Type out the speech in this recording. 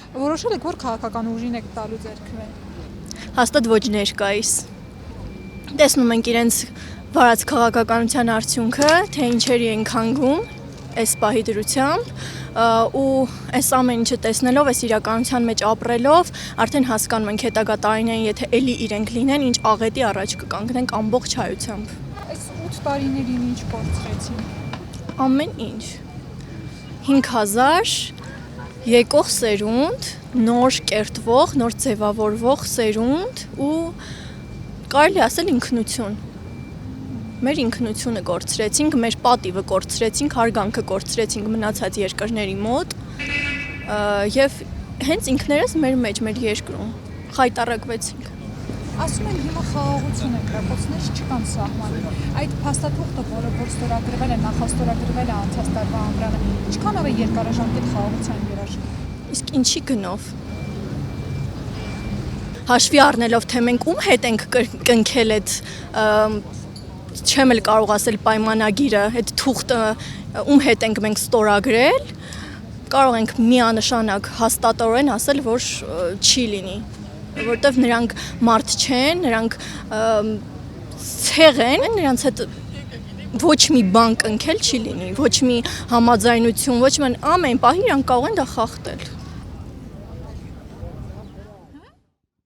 Որոշել եք, որ քաղաքական ուժին եք տալու ձեռքվեն։ Հաստատ ոչ ներկայիս։ Տեսնում ենք իրենց վարած քաղաքականության արդյունքը, թե ինչերի են քանգում այս պահի դրությամբ ու այս ամեն ինչը տեսնելով, այս իրականության մեջ ապրելով, արդեն հասկանում ենք հետագա տարիներին, եթե էլի իրենք լինեն, ինչ աղետի առաջ կկանգնենք ամբողջ հայությամբ։ Այս 8 տարիներին ինչ կորցրեցին։ Ամեն ինչ։ 5000 եկող սերունդ, նոր կերտվող, նոր ձևավորվող սերունդ ու կարելի ասել ինքնություն։ Մեր ինքնությունը կորցրեցինք, մեր պատիվը կորցրեցինք, հարգանքը կորցրեցինք մնացած երկրների մոտ եւ հենց ինքներս մեր մեջ, մեր երկրում խայտառակվեցինք։ Ասում են հիմա խաղաղություն է, կրակոցներ չկան սահմանում։ Այդ փաստաթուղթը, որ ստորագրվել է, նախաստորագրվել է անցած տարվա ամռանը, ինչքանով է երկարաժամկետ խաղաղության երաշխիք։ Իսկ ինչի գնով։ Հաշվի առնելով, թե մենք ում հետ ենք կնքել այդ չեմ էլ կարող ասել պայմանագիրը, այդ թուղթը ում հետ ենք մենք ստորագրել, կարող ենք միանշանակ հաստատորեն ասել, որ չի լինի, որտեվ նրանք մարդ չեն, նրանք ցեղ են, նրանց հետ ոչ մի բան կնքել չի լինի, ոչ մի համաձայնություն, ոչ մի ամեն պահի իրանք կարող են դա խախտել։